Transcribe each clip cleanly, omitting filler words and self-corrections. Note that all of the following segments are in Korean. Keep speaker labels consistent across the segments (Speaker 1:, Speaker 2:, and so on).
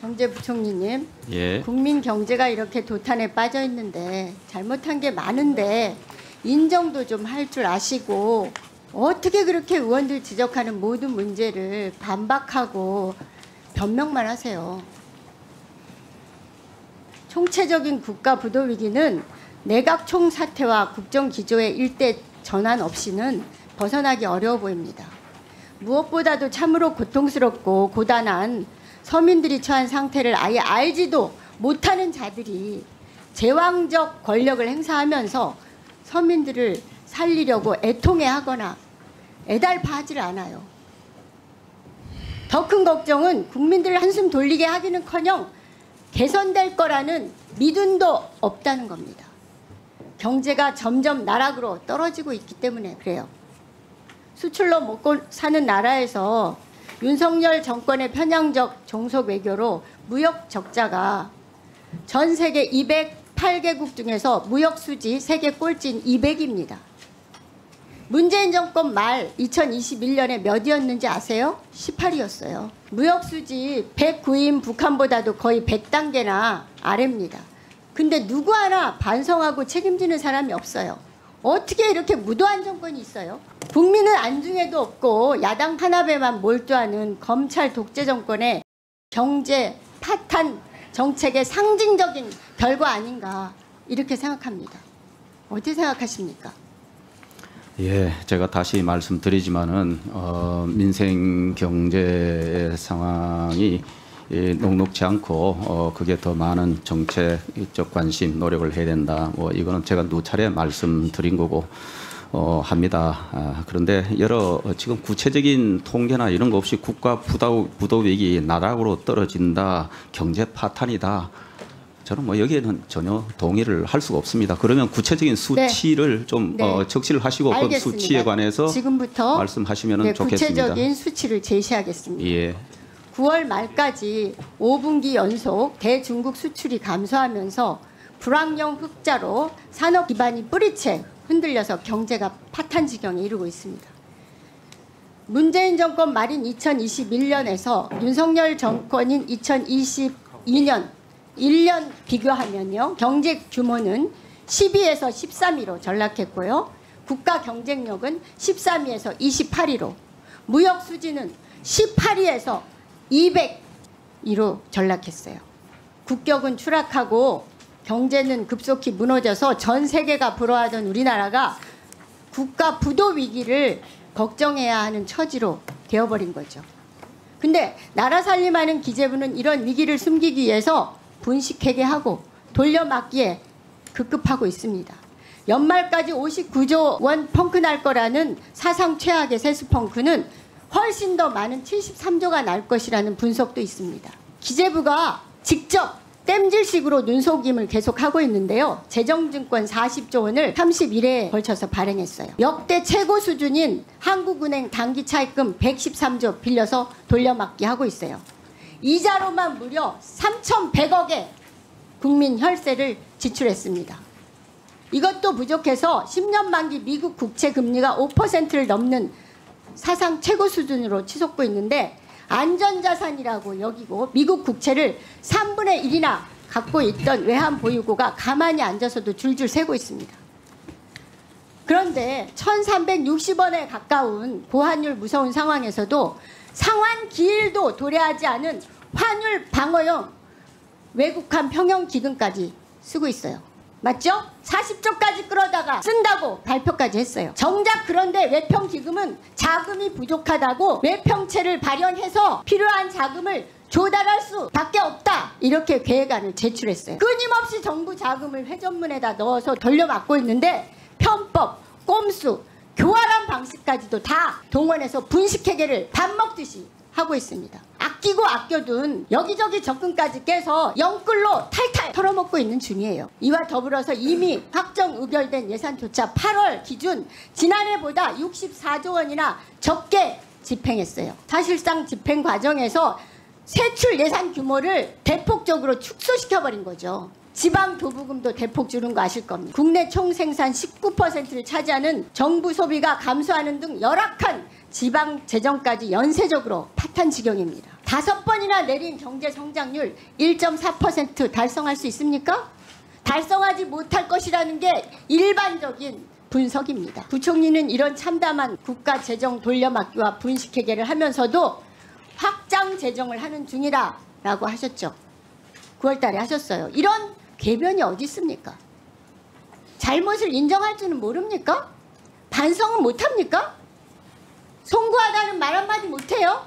Speaker 1: 경제부총리님,
Speaker 2: 예.
Speaker 1: 국민 경제가 이렇게 도탄에 빠져 있는데 잘못한 게 많은데 인정도 좀 할 줄 아시고 어떻게 그렇게 의원들 지적하는 모든 문제를 반박하고 변명만 하세요. 총체적인 국가 부도 위기는 내각 총사퇴와 국정기조의 일대 전환 없이는 벗어나기 어려워 보입니다. 무엇보다도 참으로 고통스럽고 고단한 서민들이 처한 상태를 아예 알지도 못하는 자들이 제왕적 권력을 행사하면서 서민들을 살리려고 애통해하거나 애달파하지를 않아요. 더 큰 걱정은 국민들을 한숨 돌리게 하기는커녕 개선될 거라는 믿음도 없다는 겁니다. 경제가 점점 나락으로 떨어지고 있기 때문에 그래요. 수출로 먹고 사는 나라에서 윤석열 정권의 편향적 종속 외교로 무역 적자가 전 세계 208개국 중에서 무역 수지 세계 꼴찌인 200입니다. 문재인 정권 말 2021년에 몇이었는지 아세요? 18이었어요. 무역 수지 109인 북한보다도 거의 100단계나 아래입니다. 근데 누구 하나 반성하고 책임지는 사람이 없어요. 어떻게 이렇게 무도한 정권이 있어요? 국민은 안중에도 없고 야당 탄압에만 몰두하는 검찰 독재 정권의 경제 파탄 정책의 상징적인 결과 아닌가 이렇게 생각합니다. 어떻게 생각하십니까?
Speaker 2: 예, 제가 다시 말씀드리지만은 민생 경제 상황이 녹록지 않고 그게 더 많은 정책적 관심 노력을 해야 된다. 뭐 이거는 제가 누차례 말씀드린 거고 합니다. 그런데 여러 지금 구체적인 통계나 이런 거 없이 국가 부도 위기 나락으로 떨어진다, 경제 파탄이다. 저는 뭐 여기에는 전혀 동의를 할 수가 없습니다. 그러면 구체적인 수치를
Speaker 1: 네.
Speaker 2: 좀
Speaker 1: 네.
Speaker 2: 적시를 하시고 그 수치에 관해서
Speaker 1: 지금부터
Speaker 2: 말씀하시면
Speaker 1: 네,
Speaker 2: 좋겠습니다.
Speaker 1: 구체적인 수치를 제시하겠습니다.
Speaker 2: 예.
Speaker 1: 9월 말까지 5분기 연속 대중국 수출이 감소하면서 불황형 흑자로 산업 기반이 뿌리채 흔들려서 경제가 파탄 지경에 이르고 있습니다. 문재인 정권 말인 2021년에서 윤석열 정권인 2022년 1년 비교하면요. 경제 규모는 12에서 13위로 전락했고요. 국가 경쟁력은 13위에서 28위로, 무역 수지는 18위에서 202로 전락했어요. 국격은 추락하고 경제는 급속히 무너져서 전 세계가 부러워하던 우리나라가 국가 부도 위기를 걱정해야 하는 처지로 되어버린 거죠. 근데 나라 살림하는 기재부는 이런 위기를 숨기기 위해서 분식회계하고 돌려막기에 급급하고 있습니다. 연말까지 59조 원 펑크 날 거라는 사상 최악의 세수 펑크는 훨씬 더 많은 73조가 날 것이라는 분석도 있습니다. 기재부가 직접 땜질식으로 눈속임을 계속하고 있는데요. 재정증권 40조 원을 30일에 걸쳐서 발행했어요. 역대 최고 수준인 한국은행 단기차입금 113조 빌려서 돌려막기 하고 있어요. 이자로만 무려 3,100억의 국민 혈세를 지출했습니다. 이것도 부족해서 10년 만기 미국 국채 금리가 5%를 넘는 사상 최고 수준으로 치솟고 있는데 안전자산이라고 여기고 미국 국채를 3분의 1이나 갖고 있던 외환 보유고가 가만히 앉아서도 줄줄 새고 있습니다. 그런데 1,360원에 가까운 고환율 무서운 상황에서도 상환 기일도 도래하지 않은 환율 방어용 외국한 평형 기금까지 쓰고 있어요. 맞죠? 40조까지 끌어다가 쓴다고 발표까지 했어요. 정작 그런데 외평 기금은 자금이 부족하다고 외평채를 발현해서 필요한 자금을 조달할 수밖에 없다. 이렇게 계획안을 제출했어요. 끊임없이 정부 자금을 회전문에다 넣어서 돌려막고 있는데 편법, 꼼수, 교활한 방식까지도 다 동원해서 분식회계를 밥 먹듯이 하고 있습니다. 아끼고 아껴둔 여기저기 적금까지 깨서 영끌로 탈탈 털어먹고 있는 중이에요. 이와 더불어서 이미 확정 의결된 예산조차 8월 기준 지난해보다 64조 원이나 적게 집행했어요. 사실상 집행 과정에서 세출 예산 규모를 대폭적으로 축소시켜버린 거죠. 지방 교부금도 대폭 줄은 거 아실 겁니다. 국내 총생산 19%를 차지하는 정부 소비가 감소하는 등 열악한 지방 재정까지 연쇄적으로 파탄 지경입니다. 5번이나 내린 경제 성장률 1.4% 달성할 수 있습니까? 달성하지 못할 것이라는 게 일반적인 분석입니다. 부총리는 이런 참담한 국가 재정 돌려막기와 분식회계를 하면서도 확장 재정을 하는 중이라고 하셨죠. 9월 달에 하셨어요. 이런 궤변이 어디 있습니까? 잘못을 인정할 줄은 모릅니까? 반성은 못합니까? 송구하다는 말 한마디 못해요?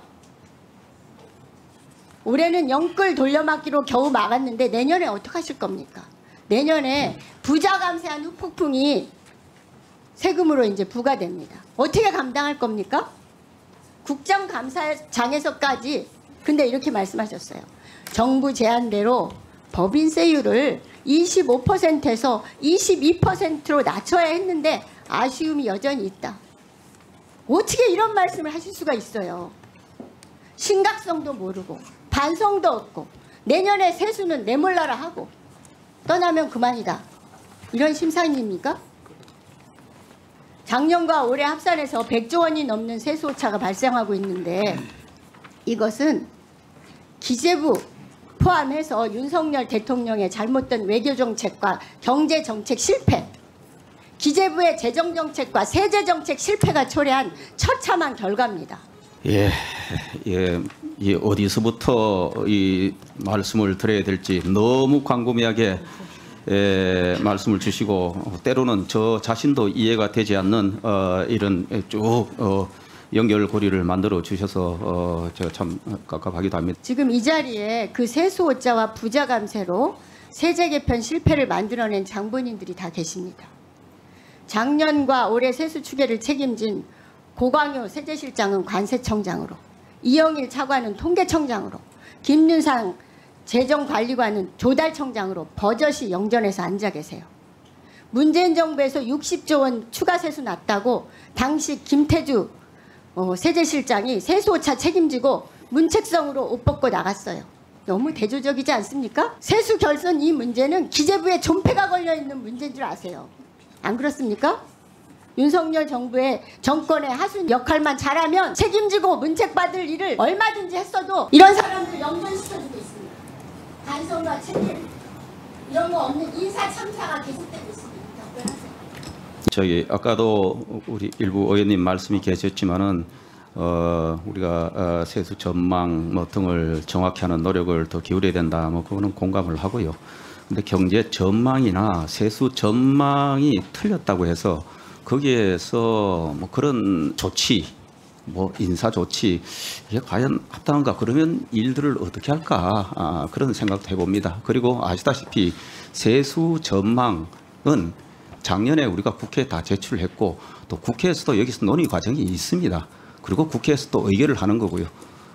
Speaker 1: 올해는 영끌 돌려막기로 겨우 막았는데 내년에 어떡하실 겁니까? 내년에 부자 감세한 후폭풍이 세금으로 이제 부과됩니다. 어떻게 감당할 겁니까? 국정감사장에서까지 근데 이렇게 말씀하셨어요. 정부 제안대로 법인세율을 25%에서 22%로 낮춰야 했는데 아쉬움이 여전히 있다. 어떻게 이런 말씀을 하실 수가 있어요? 심각성도 모르고 반성도 없고 내년에 세수는 내몰라라 하고 떠나면 그만이다. 이런 심상입니까? 작년과 올해 합산해서 100조 원이 넘는 세수 오차가 발생하고 있는데 이것은 기재부 포함해서 윤석열 대통령의 잘못된 외교정책과 경제정책 실패, 기재부의 재정정책과 세제정책 실패가 초래한 처참한 결과입니다.
Speaker 2: 예, 이 어디서부터 이 말씀을 드려야 될지 너무 광범위하게 말씀을 주시고 때로는 저 자신도 이해가 되지 않는 이런 쭉 연결고리를 만들어 주셔서 제가 참 깝깝하기도 합니다.
Speaker 1: 지금 이 자리에 그 세수오자와 부자 감세로 세제 개편 실패를 만들어낸 장본인들이 다 계십니다. 작년과 올해 세수 추계를 책임진 고광효 세제실장은 관세청장으로, 이영일 차관은 통계청장으로, 김윤상 재정관리관은 조달청장으로 버젓이 영전에서 앉아 계세요. 문재인 정부에서 60조 원 추가 세수 났다고 당시 김태주 세제실장이 세수오차 책임지고 문책성으로 옷 벗고 나갔어요. 너무 대조적이지 않습니까? 세수 결선 이 문제는 기재부에 존폐가 걸려있는 문제인 줄 아세요. 안 그렇습니까? 윤석열 정부의 정권의 하순 역할만 잘하면 책임지고 문책받을 일을 얼마든지 했어도 이런 사람들 영전시켜주고 있습니다. 반성과 책임 이런 거 없는 인사 참사가 계속되고 있습니다. 답변하세요.
Speaker 2: 저희 아까도 우리 일부 의원님 말씀이 계셨지만은 우리가 세수 전망 뭐 등을 정확히 하는 노력을 더 기울여야 된다. 뭐 그거는 공감을 하고요. 근데 경제 전망이나 세수 전망이 틀렸다고 해서 거기에서 뭐 그런 조치, 뭐 인사 조치 이게 과연 합당한가? 그러면 일들을 어떻게 할까? 그런 생각도 해봅니다. 그리고 아시다시피 세수 전망은 작년에 우리가 국회에 다 제출했고 또 국회에서도 여기서 논의 과정이 있습니다. 그리고 국회에서 또 의결을 하는 거고요.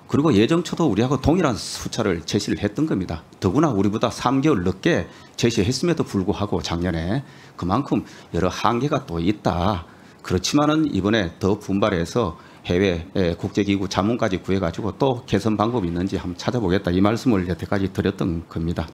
Speaker 2: 그리고 예정처도 우리하고 동일한 숫자를 제시를 했던 겁니다. 더구나 우리보다 3개월 늦게 제시했음에도 불구하고 작년에 그만큼 여러 한계가 또 있다. 그렇지만은 이번에 더 분발해서 해외 국제기구 자문까지 구해가지고 또 개선 방법이 있는지 한번 찾아보겠다. 이 말씀을 여태까지 드렸던 겁니다.